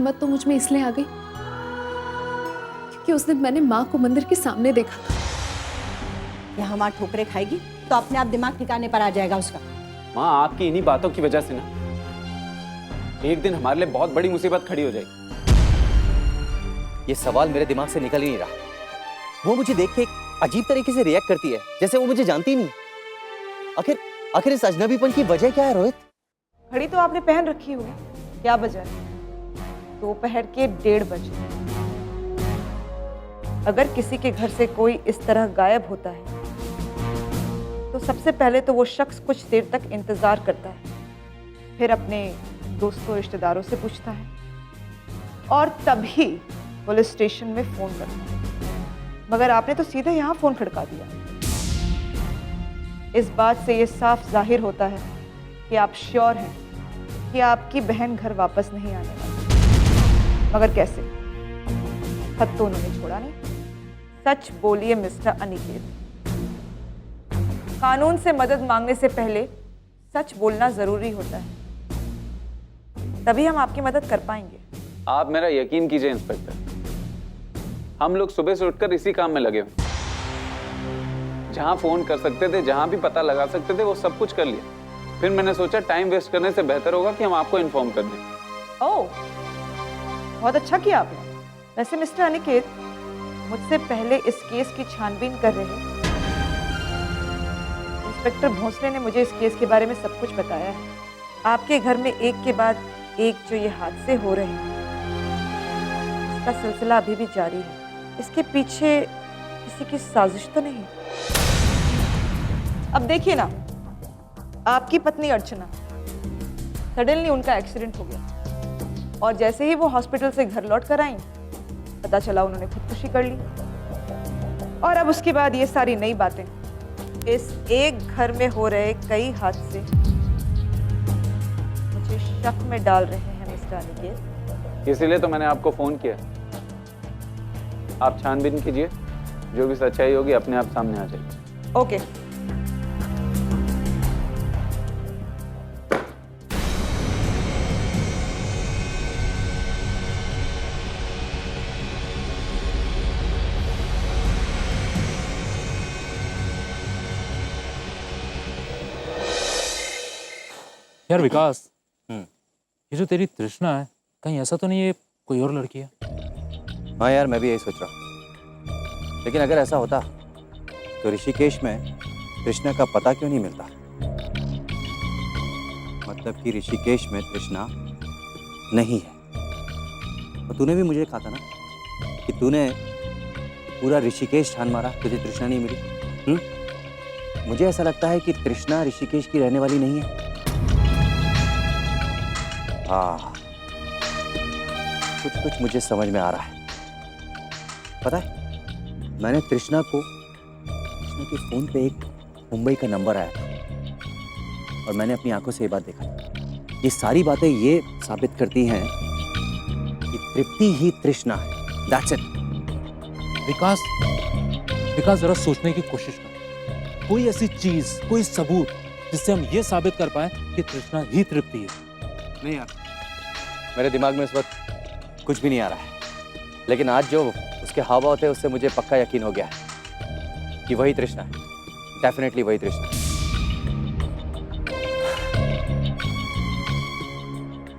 हिम्मत तो मुझ में इसलिए आ गई क्योंकि उस दिन मैंने माँ को मंदिर के सामने देखा था। यहाँ माँ ठोकरे खाएगी तो अपने आप दिमाग ठिकाने पर आ जाएगा उसका। माँ, आपकी इन्हीं बातों की वजह से ना एक दिन हमारे लिए बहुत बड़ी मुसीबत खड़ी हो जाएगी। ये सवाल मेरे दिमाग से निकल ही नहीं रहा। वो मुझे देख के एक अजीब तरीके से रिएक्ट करती है, जैसे वो मुझे जानती नहीं। आखिर इस अजनबीपन की वजह क्या है रोहित? घड़ी तो आपने पहन रखी होगी, क्या वजह है? दोपहर के 1:30 बजे। अगर किसी के घर से कोई इस तरह गायब होता है तो सबसे पहले तो वो शख्स कुछ देर तक इंतजार करता है, फिर अपने दोस्तों रिश्तेदारों से पूछता है और तभी पुलिस स्टेशन में फोन करता है। मगर आपने तो सीधे यहाँ फोन खड़का दिया। इस बात से ये साफ जाहिर होता है कि आप श्योर हैं कि आपकी बहन घर वापस नहीं आने वाली। मगर कैसे? खत तो उन्होंने छोड़ा नहीं। सच बोलिए मिस्टर अनिकेत, कानून से मदद मांगने से पहले सच बोलना जरूरी होता है, तभी हम आपकी मदद कर पाएंगे। आप मेरा यकीन कीजिए इंस्पेक्टर, हम लोग सुबह से उठकर इसी काम में लगे हुए। जहां फोन कर सकते थे, जहां भी पता लगा सकते थे, वो सब कुछ कर लिया। फिर मैंने सोचा टाइम वेस्ट करने से बेहतर होगा कि हम आपको इन्फॉर्म कर दें। ओह, बहुत अच्छा किया आपने। वैसे मिस्टर अनिकेत, मुझसे पहले इस केस की छानबीन कर रहे इंस्पेक्टर भोसले ने मुझे इस केस के बारे में सब कुछ बताया है। आपके घर में एक के बाद एक जो ये हादसे हो रहे हैं, इसका सिलसिला अभी भी जारी है। इसके पीछे किसी की साजिश तो नहीं? अब देखिए ना, आपकी पत्नी अर्चना, सडनली उनका एक्सीडेंट हो गया और जैसे ही वो हॉस्पिटल से घर लौट कर आई, पता चला उन्होंने खुदकुशी कर ली। और अब उसके बाद ये सारी नई बातें, इस एक घर में हो रहे कई हादसे मुझे शक में डाल रहे हैं मिस्टर अनिकेत। इसीलिए तो मैंने आपको फोन किया। आप छानबीन कीजिए, जो भी सच्चाई होगी अपने आप सामने आ जाएगी। ओके। यार विकास, ये जो तेरी तृष्णा है, कहीं ऐसा तो नहीं है कोई और लड़की है? हाँ यार, मैं भी यही सोच रहा हूँ। लेकिन अगर ऐसा होता तो ऋषिकेश में तृष्णा का पता क्यों नहीं मिलता? मतलब कि ऋषिकेश में तृष्णा नहीं है। और तूने भी मुझे कहा था ना कि तूने पूरा ऋषिकेश छान मारा, तुझे तृष्णा नहीं मिली। मुझे ऐसा लगता है कि तृष्णा ऋषिकेश की रहने वाली नहीं है। हाँ, कुछ मुझे समझ में आ रहा है। पता है, मैंने तृष्णा के फोन पे एक मुंबई का नंबर आया था और मैंने अपनी आंखों से ये बात देखा। ये सारी बातें ये साबित करती हैं कि तृप्ति ही तृष्णा है। That's it। विकास जरा सोचने की कोशिश कर। कोई ऐसी चीज, कोई सबूत जिससे हम ये साबित कर पाए कि तृष्णा ही तृप्ति है। नहीं यार, मेरे दिमाग में इस वक्त कुछ भी नहीं आ रहा है। लेकिन आज जो उसके हाव भाव थे, उससे मुझे पक्का यकीन हो गया है कि वही तृष्णा है। डेफिनेटली वही तृष्णा है।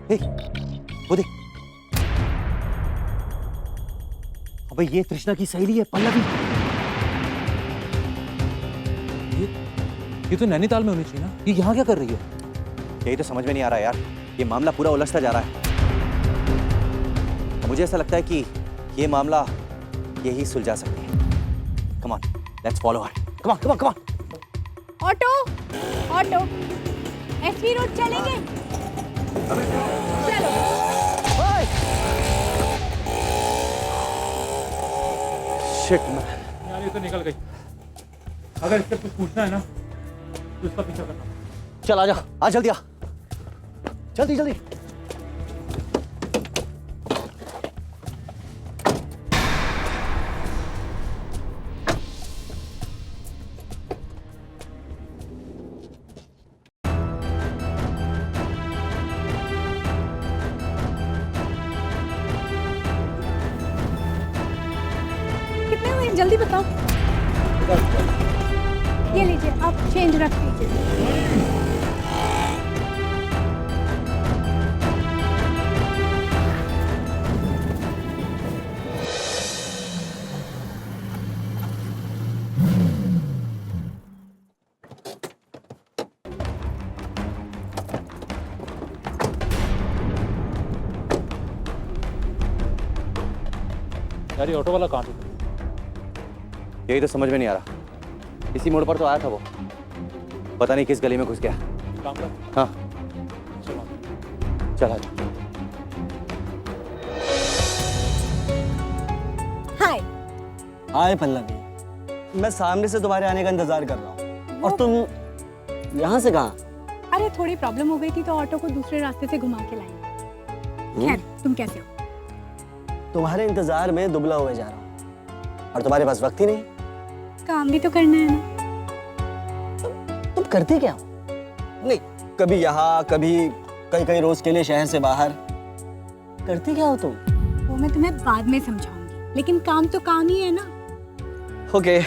हे, वो देख, अबे ये तृष्णा की सहेली है, पल्लवी। ये तो नैनीताल में होनी चाहिए ना? ये यहाँ क्या कर रही है? यही तो समझ में नहीं आ रहा है यार। ये मामला पूरा उलझता जा रहा है। मुझे ऐसा लगता है कि ये मामला यही सुलझा सकती है। Come on, let's follow her. Come on, come on, come on. Auto S V road चलेंगे? चलो। शिट मैन, यार ये तो निकल गई। अगर इससे कुछ पूछना है ना तो इसका पीछा करना। चल आजा, आ जल्दी आ, जल्दी जल्दी। जल्दी बताओ। ये लीजिए, आप चेंज रख लीजिए। यार ये ऑटो वाला कहाँ था? यही तो समझ में नहीं आ रहा। इसी मोड़ पर तो आया था वो, पता नहीं किस गली में घुस गया। काम कर। हाँ चलो। चला। हाय। हाय पल्लवी, मैं सामने से तुम्हारे आने का इंतजार कर रहा हूँ और तुम यहाँ से कहाँ? अरे थोड़ी प्रॉब्लम हो गई थी तो ऑटो को दूसरे रास्ते से घुमा के लाएंगे। खैर, तुम कैसे हो? तुम्हारे इंतजार में दुबला हुए जा रहा हूँ और तुम्हारे पास वक्त ही नहीं। काम भी तो करना है ना। तुम करती क्या हो? नहीं, कभी यहाँ कभी कई कई रोज के लिए शहर से बाहर, करती क्या हो तुम? वो मैं तुम्हें बाद में समझाऊंगी, लेकिन काम तो काम ही है ना। ओके,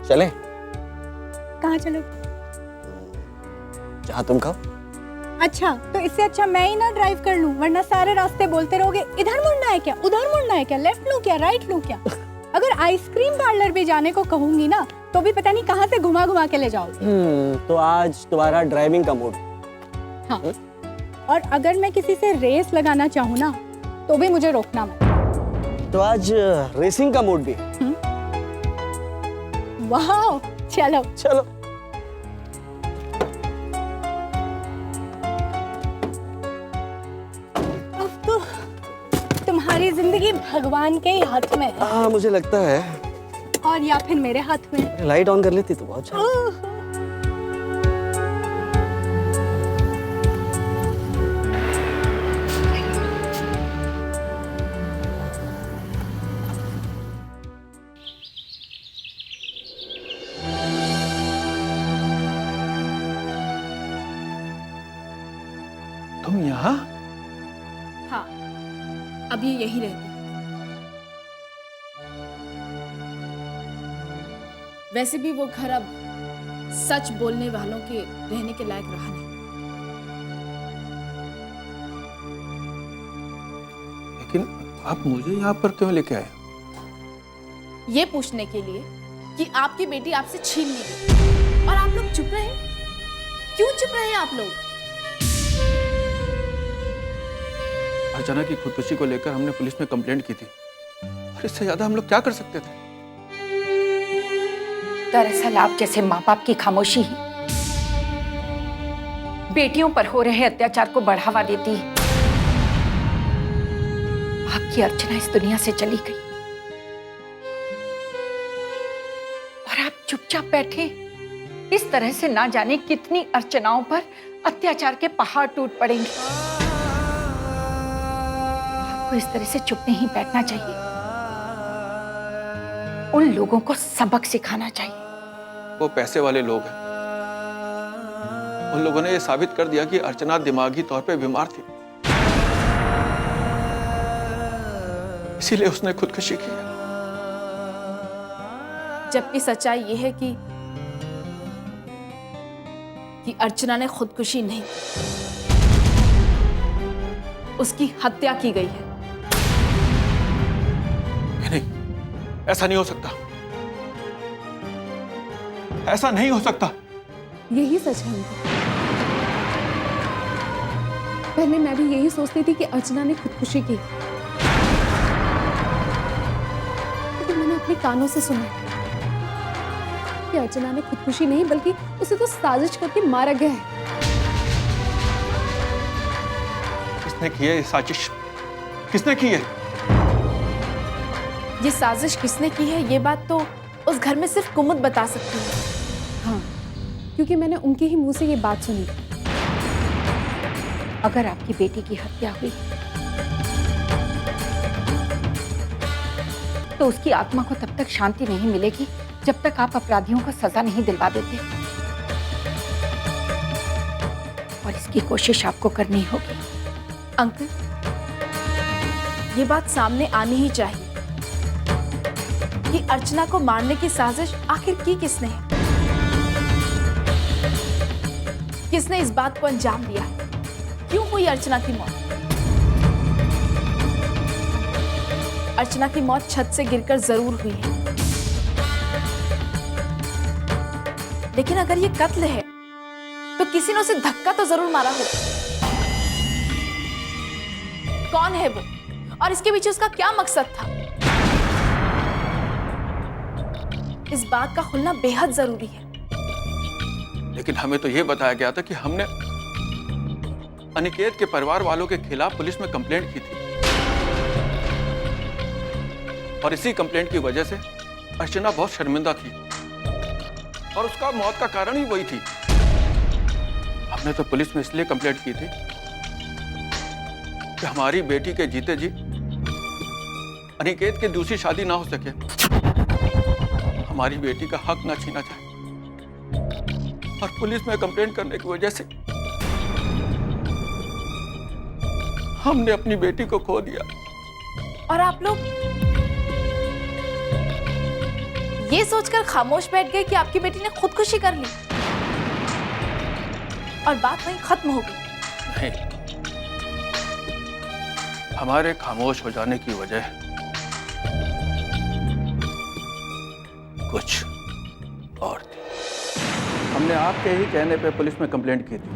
चलें? कहाँ चलो? जहाँ तुम कहो। अच्छा, तो इससे अच्छा मैं ही ना ड्राइव कर लूं, वरना सारे रास्ते बोलते रहोगे इधर मुड़ना है क्या, उधर मुड़ना है क्या, लेफ्ट लूं क्या, राइट लूं क्या। अगर आइसक्रीम पार्लर भी जाने को कहूंगी ना तो भी पता नहीं कहाँ से घुमा घुमा के ले जाओगे। तो आज तुम्हारा ड्राइविंग का मूड। हाँ, और अगर मैं किसी से रेस लगाना चाहूँ ना तो भी मुझे रोकना मत। तो आज रेसिंग का मूड भी है। वाह, चलो चलो। अब तो तुम्हारी जिंदगी भगवान के ही हाथ में है। हाँ, मुझे लगता है। और या फिर मेरे हाथ में। लाइट ऑन कर लेती तो बहुत अच्छा। तुम यहाँ? हाँ, अब ये यही रहती। वैसे भी वो घर अब सच बोलने वालों के रहने के लायक रहा नहीं। लेकिन आप मुझे यहाँ पर क्यों लेके आए? ये पूछने के लिए कि आपकी बेटी आपसे छीन ली गई और आप लोग चुप रहे। क्यों चुप रहे आप लोग? अर्चना की खुदकुशी को लेकर हमने पुलिस में कंप्लेंट की थी और इससे ज्यादा हम लोग क्या कर सकते थे? दरअसल आप जैसे माँ बाप की खामोशी ही बेटियों पर हो रहे अत्याचार को बढ़ावा देती है। आपकी अर्चना इस दुनिया से चली गई और आप चुपचाप बैठे इस तरह से ना जाने कितनी अर्चनाओं पर अत्याचार के पहाड़ टूट पड़ेंगे। आपको इस तरह से चुप नहीं बैठना चाहिए, उन लोगों को सबक सिखाना चाहिए। वो पैसे वाले लोग हैं। उन लोगों ने ये साबित कर दिया कि अर्चना दिमागी तौर पे बीमार थी, इसीलिए उसने खुदकुशी की। जबकि सच्चाई ये है कि अर्चना ने खुदकुशी नहीं की, उसकी हत्या की गई है। नहीं, ऐसा नहीं हो सकता। ऐसा नहीं हो सकता। यही सच है उनका। पहले मैं भी यही सोचती थी कि अर्चना ने खुदकुशी की, लेकिन मैंने अपने कानों से सुना कि अर्चना ने खुदकुशी नहीं बल्कि उसे तो साजिश करके मारा गया है। किसने की है ये साजिश? किसने की है? ये साजिश किसने की है ये बात तो उस घर में सिर्फ कुमुद बता सकती है। हाँ, क्योंकि मैंने उनके ही मुंह से ये बात सुनी। अगर आपकी बेटी की हत्या हुई तो उसकी आत्मा को तब तक शांति नहीं मिलेगी जब तक आप अपराधियों को सजा नहीं दिलवा देते, और इसकी कोशिश आपको करनी होगी। अंकल, ये बात सामने आनी ही चाहिए कि अर्चना को मारने की साजिश आखिर की किसने है? किसने इस बात को अंजाम दिया है? क्यों हुई अर्चना की मौत? अर्चना की मौत छत से गिरकर जरूर हुई है, लेकिन अगर ये कत्ल है तो किसी ने उसे धक्का तो जरूर मारा होगा। कौन है वो और इसके पीछे उसका क्या मकसद था? इस बात का खुलना बेहद जरूरी है। लेकिन हमें तो ये बताया गया था कि हमने अनिकेत के परिवार वालों के खिलाफ पुलिस में कंप्लेंट की थी और इसी कंप्लेंट की वजह से अर्चना बहुत शर्मिंदा थी और उसका मौत का कारण ही वही थी। हमने तो पुलिस में इसलिए कंप्लेंट की थी कि हमारी बेटी के जीते जी अनिकेत की दूसरी शादी ना हो सके, हमारी बेटी का हक ना छीना जाए। और पुलिस में कंप्लेंट करने की वजह से हमने अपनी बेटी को खो दिया। और आप लोग ये सोचकर खामोश बैठ गए कि आपकी बेटी ने खुदकुशी कर ली और बात वहीं खत्म हो गई। नहीं, हमारे खामोश हो जाने की वजह कुछ और थी। हमने आपके ही कहने पे पुलिस में कंप्लेंट की थी,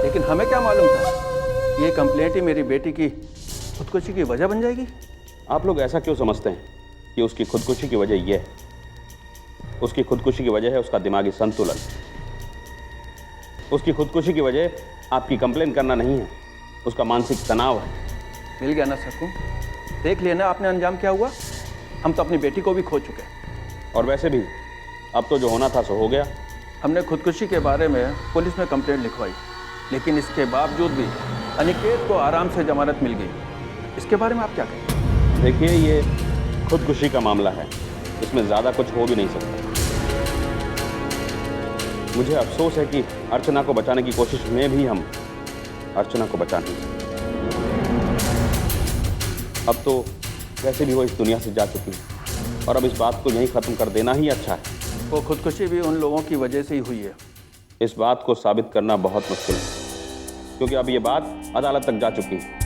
लेकिन हमें क्या मालूम था ये कंप्लेंट ही मेरी बेटी की खुदकुशी की वजह बन जाएगी। आप लोग ऐसा क्यों समझते हैं कि उसकी खुदकुशी की वजह यह है? उसकी खुदकुशी की वजह है उसका दिमागी संतुलन। उसकी खुदकुशी की वजह आपकी कंप्लेन करना नहीं है, उसका मानसिक तनाव है। मिल गया ना सकूं? देख लिया ना आपने अंजाम क्या हुआ। हम तो अपनी बेटी को भी खो चुके हैं। और वैसे भी अब तो जो होना था सो हो गया। हमने खुदकुशी के बारे में पुलिस में कंप्लेंट लिखवाई, लेकिन इसके बावजूद भी अनिकेत को आराम से जमानत मिल गई। इसके बारे में आप क्या कहें? देखिए, ये खुदकुशी का मामला है, इसमें ज़्यादा कुछ हो भी नहीं सकता। मुझे अफसोस है कि अर्चना को बचाने की कोशिश में भी हम अर्चना को बचा नहीं सकते। अब तो वैसे भी वो इस दुनिया से जा चुकी है और अब इस बात को यहीं ख़त्म कर देना ही अच्छा है। वो खुदकुशी भी उन लोगों की वजह से ही हुई है। इस बात को साबित करना बहुत मुश्किल है, क्योंकि अब ये बात अदालत तक जा चुकी है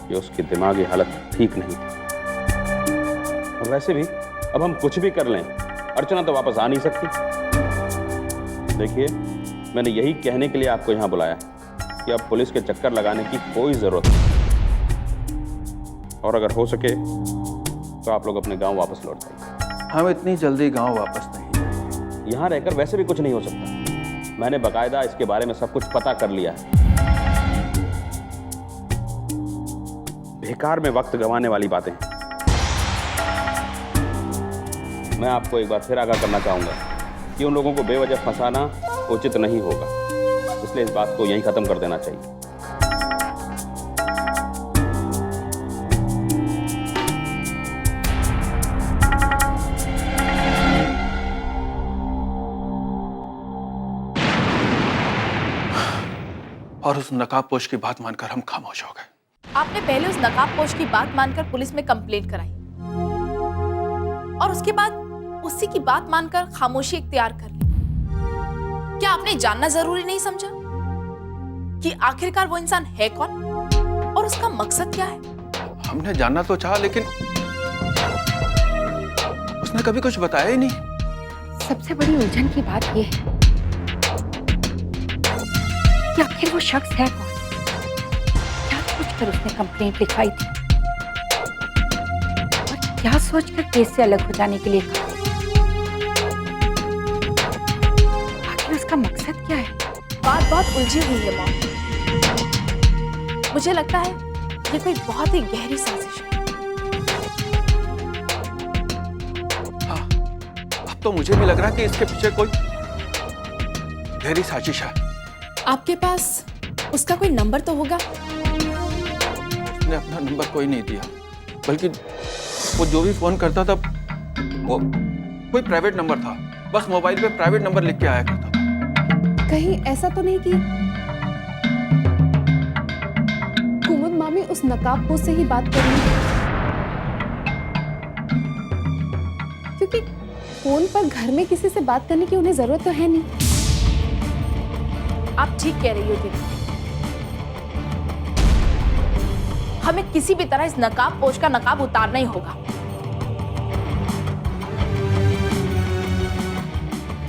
कि उसकी दिमागी हालत ठीक नहीं थी। और वैसे भी अब हम कुछ भी कर लें, अर्चना तो वापस आ नहीं सकती। देखिए, मैंने यही कहने के लिए आपको यहाँ बुलाया कि अब पुलिस के चक्कर लगाने की कोई ज़रूरत नहीं, और अगर हो सके तो आप लोग अपने गांव वापस लौट जाइए। हम इतनी जल्दी गांव वापस नहीं जाएंगे। यहाँ रहकर वैसे भी कुछ नहीं हो सकता। मैंने बाकायदा इसके बारे में सब कुछ पता कर लिया है। बेकार में वक्त गंवाने वाली बातें हैं। मैं आपको एक बार फिर आगाह करना चाहूंगा कि उन लोगों को बेवजह फंसाना उचित नहीं होगा, इसलिए इस बात को यहीं खत्म कर देना चाहिए। और उस नकाबपोश की बात मानकर हम खामोश हो गए। आपने पहले उस नकाबपोश की बात मानकर पुलिस में कंप्लेंट कराई और उसके बाद उसी की बात मानकर खामोशी इख्तियार कर ली। क्या आपने जानना जरूरी नहीं समझा कि आखिरकार वो इंसान है कौन और उसका मकसद क्या है? हमने जानना तो चाहा, लेकिन उसने कभी कुछ बताया ही नहीं। सबसे बड़ी उलझन की बात यह है कि आखिर वो शख्स है कौन? क्या सोचकर उसने कंप्लेंट लिखवाई थी और क्या सोचकर केस से अलग हो जाने के लिए कहा? आखिर उसका मकसद क्या है? बात बहुत उलझी हुई है मॉम। मुझे लगता है ये कोई बहुत ही गहरी साजिश है। हाँ, अब तो मुझे भी लग रहा है कि इसके पीछे कोई गहरी साजिश है। आपके पास उसका कोई नंबर तो होगा? उसने अपना नंबर कोई नहीं दिया, बल्कि वो जो भी फोन करता था वो कोई प्राइवेट नंबर था। बस मोबाइल पे प्राइवेट नंबर लिख के आया करता था। कहीं ऐसा तो नहीं कि कुमुद मामी उस नकाबपोश से ही बात कर रही है? भी फोन पर घर में किसी से बात करने की उन्हें जरूरत तो है नहीं। आप ठीक कह रही हो दीदी, हमें किसी भी तरह इस नकाबपोश का नकाब उतारना ही होगा।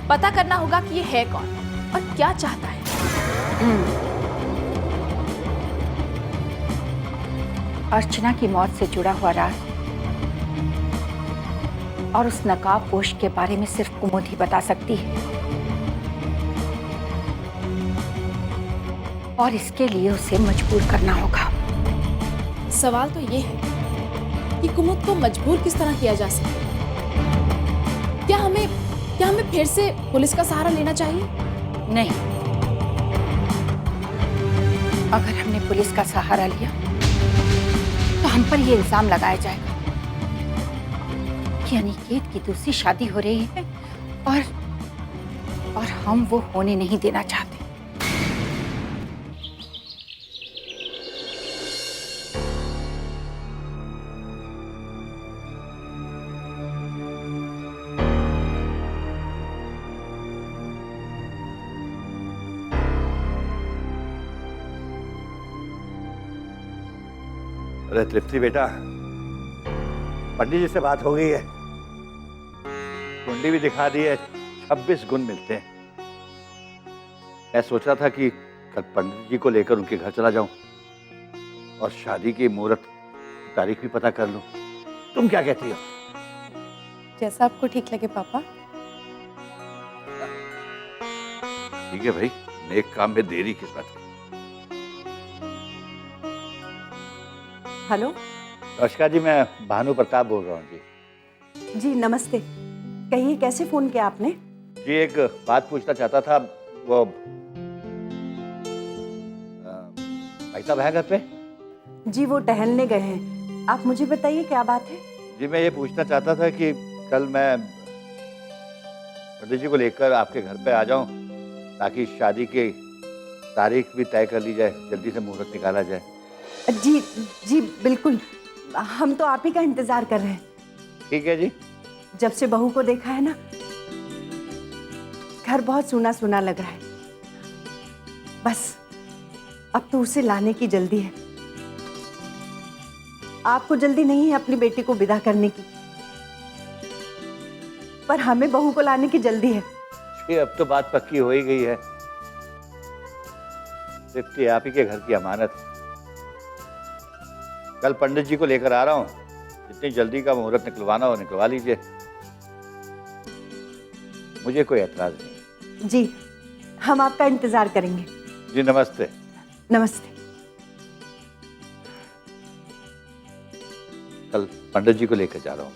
पता करना होगा कि ये है कौन और क्या चाहता है। अर्चना की मौत से जुड़ा हुआ राज और उस नकाबपोश के बारे में सिर्फ कुमुद ही बता सकती है, और इसके लिए उसे मजबूर करना होगा। सवाल तो ये है कि कुमुद को मजबूर किस तरह किया जा सकता है? क्या हमें फिर से पुलिस का सहारा लेना चाहिए? नहीं, अगर हमने पुलिस का सहारा लिया तो हम पर यह इल्जाम लगाया जाएगा कि अनिकेत की दूसरी शादी हो रही है और हम वो होने नहीं देना चाहते। अरे तृप्ति बेटा, पंडित जी से बात हो गई है, कुंडली भी दिखा दी है, 26 गुण मिलते हैं। मैं सोच रहा था कि कल पंडित जी को लेकर उनके घर चला जाऊं और शादी की मुहूर्त तारीख भी पता कर लूं। तुम क्या कहती हो? जैसा आपको ठीक लगे पापा। ठीक है भाई, नेक काम में देरी किस बात की? हेलो नमस्कार जी, मैं भानु प्रताप बोल रहा हूँ जी। जी नमस्ते, कहिए कैसे फोन किया आपने? जी एक बात पूछना चाहता था, वो भाई साहब है घर पे? जी वो टहलने गए हैं, आप मुझे बताइए क्या बात है? जी मैं ये पूछना चाहता था कि कल मैं पंडित जी को लेकर आपके घर पे आ जाऊं ताकि शादी की तारीख भी तय कर ली जाए, जल्दी से मुहूर्त निकाला जाए। जी जी बिल्कुल, हम तो आप ही का इंतजार कर रहे हैं। ठीक है जी। जब से बहू को देखा है ना, घर बहुत सूना सूना लग रहा है। बस अब तो उसे लाने की जल्दी है। आपको जल्दी नहीं है अपनी बेटी को विदा करने की, पर हमें बहू को लाने की जल्दी है। जी अब तो बात पक्की हो ही गई है, तृप्ति आप ही के घर की अमानत है। कल पंडित जी को लेकर आ रहा हूँ, जितनी जल्दी का मुहूर्त निकलवाना हो निकलवा लीजिए, मुझे कोई एतराज नहीं। जी हम आपका इंतजार करेंगे। जी नमस्ते। नमस्ते। कल पंडित जी को लेकर जा रहा हूँ।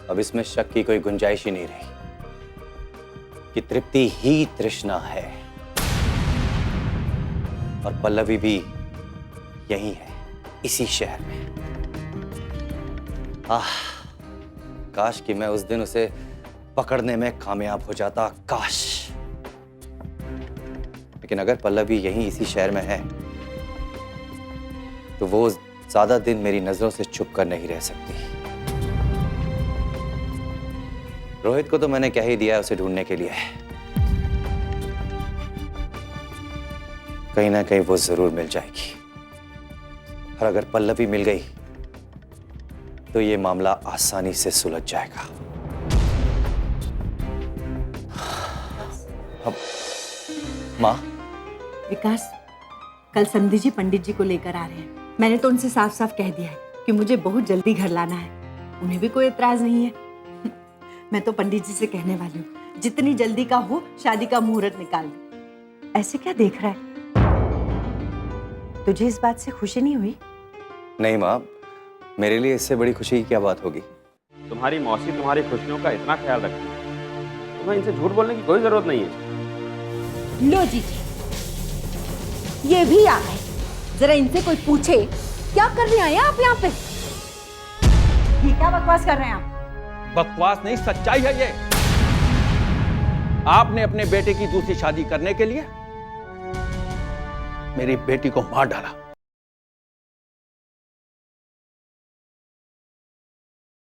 अब इसमें शक की कोई गुंजाइश ही नहीं रही कि तृप्ति ही तृष्णा है और पल्लवी भी यही है, इसी शहर में। काश कि मैं उस दिन उसे पकड़ने में कामयाब हो जाता, काश। लेकिन अगर पल्लवी यही इसी शहर में है तो वो ज्यादा दिन मेरी नजरों से छुप कर नहीं रह सकती। रोहित को तो मैंने कह ही दिया उसे ढूंढने के लिए, कहीं ना कहीं वो जरूर मिल जाएगी। और अगर पल्लवी मिल गई तो ये मामला आसानी से सुलझ जाएगा। अब माँ। विकास, कल समधी जी पंडित जी को लेकर आ रहे हैं। मैंने तो उनसे साफ साफ कह दिया है कि मुझे बहुत जल्दी घर लाना है। उन्हें भी कोई एतराज नहीं है। मैं तो पंडित जी से कहने वाली हूँ, जितनी जल्दी का हो शादी का मुहूर्त निकाल दे। ऐसे क्या देख रहा है? तुझे इस बात से खुशी नहीं हुई? नहीं माँ, मेरे लिए इससे बड़ी खुशी की क्या बात होगी। तुम्हारी मौसी तुम्हारी खुशियों का इतना ख्याल रखती है, तुम्हें इनसे झूठ बोलने की कोई जरूरत नहीं है। लो जी, ये भी आ गए। जरा इनसे कोई पूछे क्या कर रहे हैं आप यहाँ पे? ये क्या बकवास कर रहे हैं आप? बकवास नहीं, सच्चाई है ये। आपने अपने बेटे की दूसरी शादी करने के लिए मेरी बेटी को मार डाला।